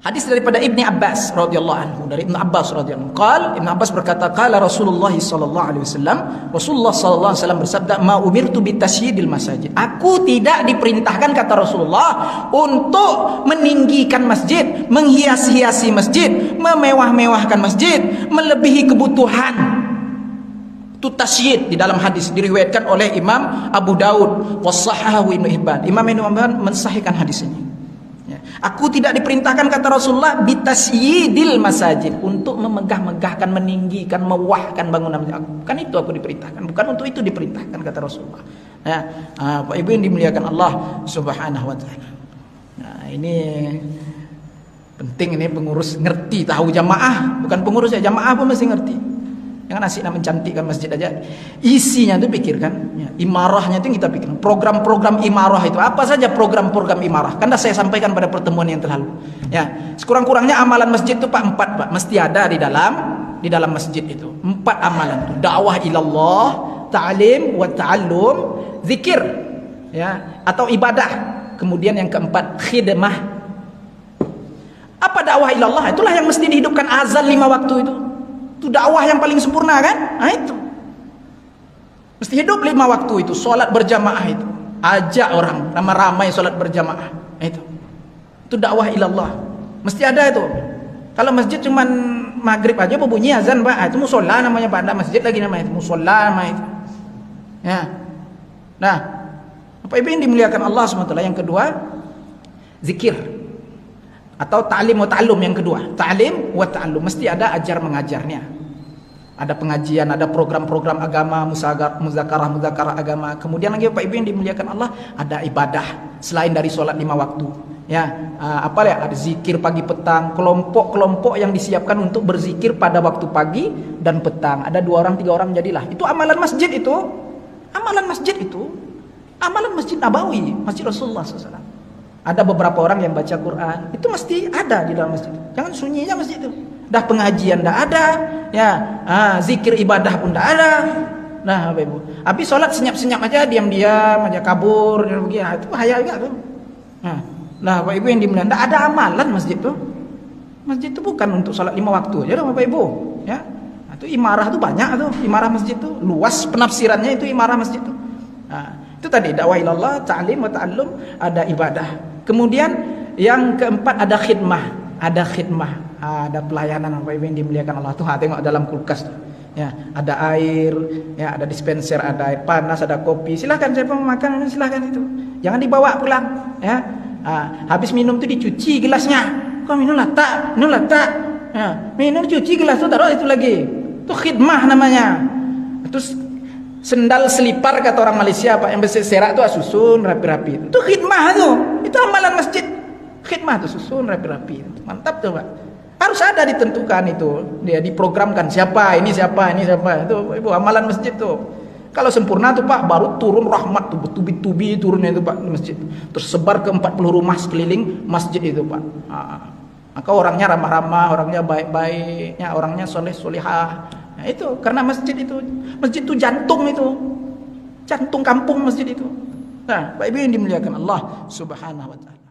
Hadis daripada Ibnu Abbas radhiyallahu anhu, dari Ibnu Abbas radhiyallahu anhu. Ibnu Abbas berkata, qala Rasulullah sallallahu alaihi wasallam, Rasulullah sallallahu alaihi wasallam bersabda, ma umirtu bitasyidil masajid. Aku tidak diperintahkan, kata Rasulullah, untuk meninggikan masjid, menghias-hiasi masjid, memewah-mewahkan masjid, melebihi kebutuhan. Itu tasyid di dalam hadis diriwayatkan oleh Imam Abu Daud wassahahu Ibnu Hibban. Imam Ibnu Hibban mensahihkan hadis ini. Aku tidak diperintahkan, kata Rasulullah, bitasyidil masajid, untuk memegah-megahkan, meninggikan, mewahkan bangunan masjid. Bukan itu aku diperintahkan, bukan untuk itu diperintahkan, kata Rasulullah. Ya, Pak Ibu yang dimuliakan Allah Subhanahu wa taala. Nah, ini penting, ini pengurus ngerti, tahu jamaah, bukan pengurus ya, jamaah pun mesti ngerti. Jangan asik nak mencantikkan masjid aja. Isinya itu pikirkan, ya, imarahnya itu kita pikirkan. Program-program imarah itu apa saja, program-program imarah. Kan dah saya sampaikan pada pertemuan yang terlalu. Ya, sekurang-kurangnya amalan masjid itu Pak 4 Pak, mesti ada di dalam masjid itu. 4 amalan itu. Dakwah ilallah, ta'lim wa ta'allum, zikir, ya, atau ibadah. Kemudian yang keempat, khidmah. Apa dakwah ilallah? Itulah yang mesti dihidupkan, azan 5 waktu itu. Itu dakwah yang paling sempurna kan? Nah itu. Mesti hidup 5 waktu itu, sholat berjamaah itu. Ajak orang ramai-ramai sholat berjamaah. Itu. Itu dakwah ilallah. Mesti ada itu. Kalau masjid cuman maghrib aja bunyi azan, Pak, itu musola namanya, Pak. Ada masjid lagi namanya itu, musola namanya itu. Ya. Nah, Bapak Ibu yang dimuliakan Allah SWT, yang kedua, zikir. Atau ta'lim wa ta'allum yang kedua. Ta'lim wa ta'allum, mesti ada ajar mengajarnya. Ada pengajian, ada program-program agama, muzakarah agama. Kemudian lagi Bapak Ibu yang dimuliakan Allah, ada ibadah selain dari sholat 5 waktu. Ya, apa ya? Ada zikir pagi petang, kelompok-kelompok yang disiapkan untuk berzikir pada waktu pagi dan petang. Ada 2 orang, 3 orang jadilah. Itu amalan masjid itu. Amalan masjid itu. Amalan Masjid Nabawi, Masjid Rasulullah SAW. Ada beberapa orang yang baca Quran, itu mesti ada di dalam masjid. Jangan sunyinya masjid itu. Dah pengajian dah ada, ya, zikir ibadah pun dah ada. Nah, Bapak Ibu, habis sholat senyap-senyap aja, diam-diam aja, kabur, itu bahaya juga tuh. Nah, Bapak Ibu yang dimuliakan, tidak ada amalan masjid tuh. Masjid itu bukan untuk sholat 5 waktu aja, Bapak Ibu. Ya, itu imarah tuh banyak tuh, imarah masjid tuh luas penafsirannya itu imarah masjid tuh. Nah, itu tadi dakwah ilallah, ta'lim wa ta'allum, ada ibadah. Kemudian yang keempat ada khidmah, ada pelayanan, Bapak Ibu yang dimuliakan Allah tuh. Tengok dalam kulkas tuh. Ya, ada air, ya, ada dispenser, ada air panas, ada kopi. Silakan siapa mau makan, silakan itu. Jangan dibawa pulang, ya. Habis minum tuh dicuci gelasnya. Kau minum tak? Ya, minum cuci gelas tuh, taruh itu lagi. Itu khidmah namanya. Terus sendal selipar kata orang Malaysia, Pak, yang berserak tuh susun rapi-rapi. Itu khidmah tuh. Itu amalan masjid. Khidmah tuh, susun rapi-rapi. Mantap tuh, Pak. Harus ada ditentukan itu. Dia diprogramkan siapa, ini siapa. Itu Ibu amalan masjid tuh. Kalau sempurna tuh, Pak, baru turun rahmat tuh, bertubi-tubi turunnya itu, Pak, di masjid. Tersebar ke 40 rumah sekeliling masjid itu, Pak. Maka orangnya ramah-ramah, orangnya baik-baik, ya, orangnya soleh-solehah. Nah, itu karena masjid itu jantung itu. Jantung kampung masjid itu. Nah, Bapak Ibu yang dimuliakan Allah Subhanahu wa taala.